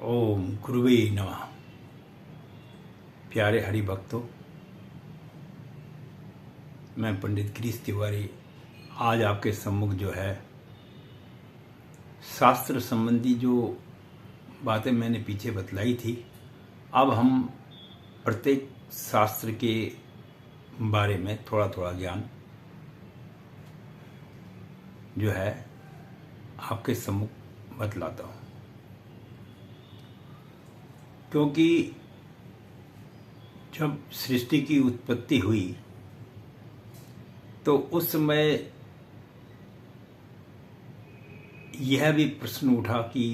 ओम गुरुवे नमः। प्यारे हरि भक्तों, मैं पंडित गिरीश तिवारी आज आपके सम्मुख जो है शास्त्र संबंधी जो बातें मैंने पीछे बतलाई थी, अब हम प्रत्येक शास्त्र के बारे में थोड़ा थोड़ा ज्ञान जो है आपके सम्मुख बतलाता हूँ। क्योंकि जब सृष्टि की उत्पत्ति हुई तो उस समय यह भी प्रश्न उठा कि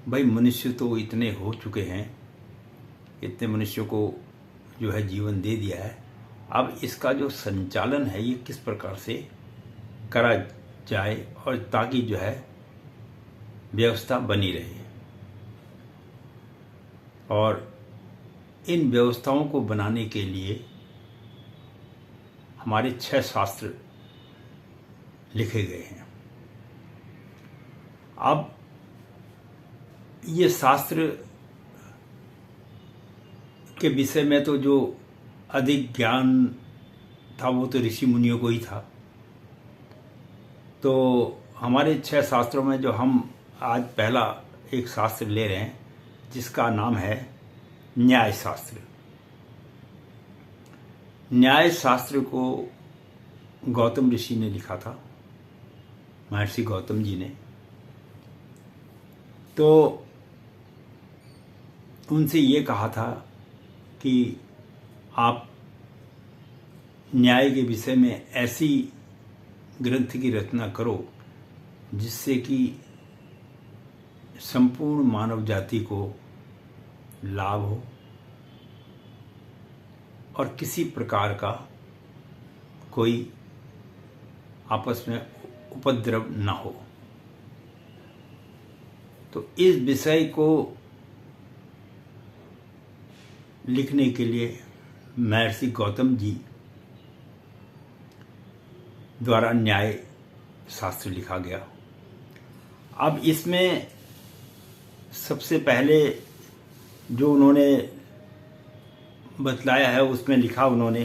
भाई मनुष्य तो इतने हो चुके हैं, इतने मनुष्यों को जो है जीवन दे दिया है, अब इसका जो संचालन है ये किस प्रकार से करा जाए और ताकि जो है व्यवस्था बनी रहे। और इन व्यवस्थाओं को बनाने के लिए हमारे 6 शास्त्र लिखे गए हैं। अब ये शास्त्र के विषय में तो जो अधिक ज्ञान था वो तो ऋषि मुनियों को ही था। तो हमारे 6 शास्त्रों में जो हम आज पहला एक शास्त्र ले रहे हैं जिसका नाम है न्याय शास्त्र। न्याय शास्त्र को गौतम ऋषि ने लिखा था, महर्षि गौतम जी ने। तो उनसे ये कहा था कि आप न्याय के विषय में ऐसी ग्रंथ की रचना करो जिससे कि संपूर्ण मानव जाति को लाभ हो और किसी प्रकार का कोई आपस में उपद्रव न हो। तो इस विषय को लिखने के लिए महर्षि गौतम जी द्वारा न्याय शास्त्र लिखा गया। अब इसमें सबसे पहले जो उन्होंने बतलाया है उसमें लिखा उन्होंने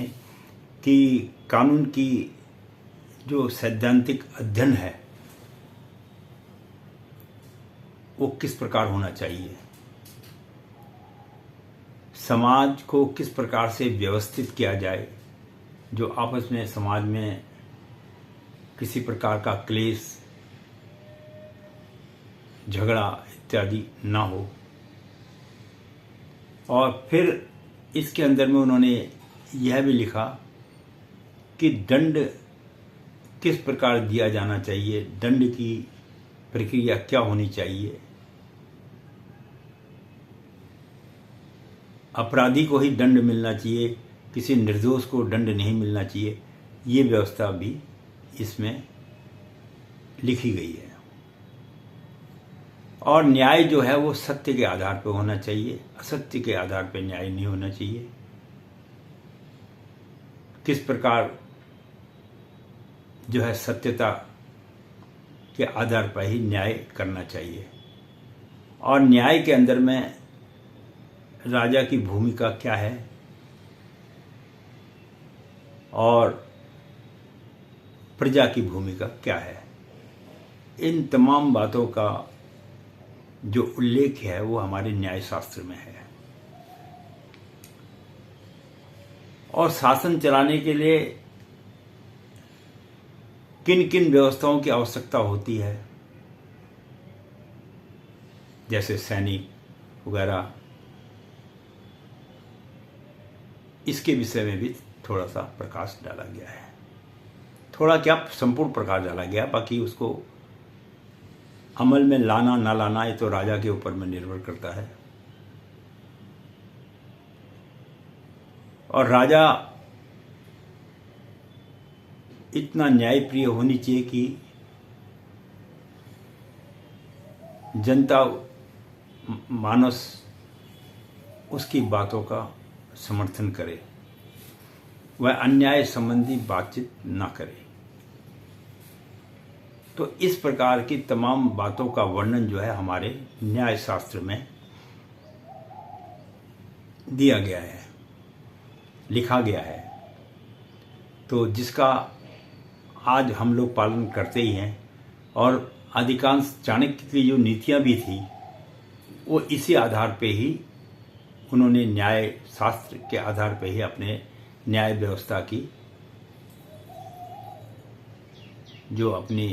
कि कानून की जो सैद्धांतिक अध्ययन है वो किस प्रकार होना चाहिए, समाज को किस प्रकार से व्यवस्थित किया जाए, जो आपस में समाज में किसी प्रकार का क्लेश झगड़ा इत्यादि ना हो। और फिर इसके अंदर में उन्होंने यह भी लिखा कि दंड किस प्रकार दिया जाना चाहिए, दंड की प्रक्रिया क्या होनी चाहिए, अपराधी को ही दंड मिलना चाहिए, किसी निर्दोष को दंड नहीं मिलना चाहिए। ये व्यवस्था भी इसमें लिखी गई है। और न्याय जो है वो सत्य के आधार पर होना चाहिए, असत्य के आधार पर न्याय नहीं होना चाहिए। किस प्रकार जो है सत्यता के आधार पर ही न्याय करना चाहिए। और न्याय के अंदर में राजा की भूमिका क्या है और प्रजा की भूमिका क्या है, इन तमाम बातों का जो उल्लेख है वो हमारे न्याय शास्त्र में है। और शासन चलाने के लिए किन किन व्यवस्थाओं की आवश्यकता होती है, जैसे सैनिक वगैरह, इसके विषय में भी थोड़ा सा प्रकाश डाला गया है। थोड़ा क्या, संपूर्ण प्रकाश डाला गया, बाकी उसको अमल में लाना ना लाना ये तो राजा के ऊपर में निर्भर करता है। और राजा इतना न्यायप्रिय होनी चाहिए कि जनता मानस उसकी बातों का समर्थन करे, वह अन्याय संबंधी बातचीत ना करे। तो इस प्रकार की तमाम बातों का वर्णन जो है हमारे न्याय शास्त्र में दिया गया है, लिखा गया है। तो जिसका आज हम लोग पालन करते ही हैं, और अधिकांश चाणक्य की जो नीतियां भी थी वो इसी आधार पे ही उन्होंने न्याय शास्त्र के आधार पे ही अपने न्याय व्यवस्था की जो अपनी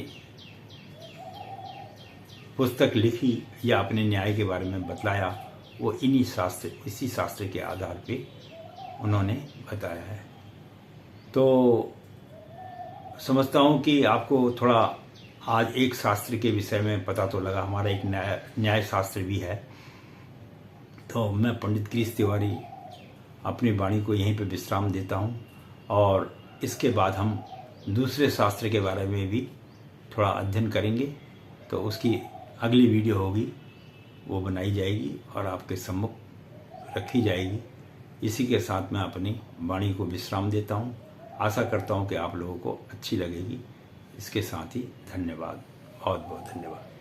पुस्तक लिखी या अपने न्याय के बारे में बतलाया, वो इसी शास्त्र के आधार पे उन्होंने बताया है। तो समझता हूँ कि आपको थोड़ा आज एक शास्त्र के विषय में पता तो लगा। हमारा एक न्याय शास्त्र भी है। तो मैं पंडित गिरीश तिवारी अपनी वाणी को यहीं पे विश्राम देता हूँ, और इसके बाद हम दूसरे शास्त्र के बारे में भी थोड़ा अध्ययन करेंगे। तो उसकी अगली वीडियो होगी, वो बनाई जाएगी और आपके सम्मुख रखी जाएगी। इसी के साथ मैं अपनी वाणी को विश्राम देता हूँ। आशा करता हूँ कि आप लोगों को अच्छी लगेगी। इसके साथ ही धन्यवाद, बहुत बहुत धन्यवाद।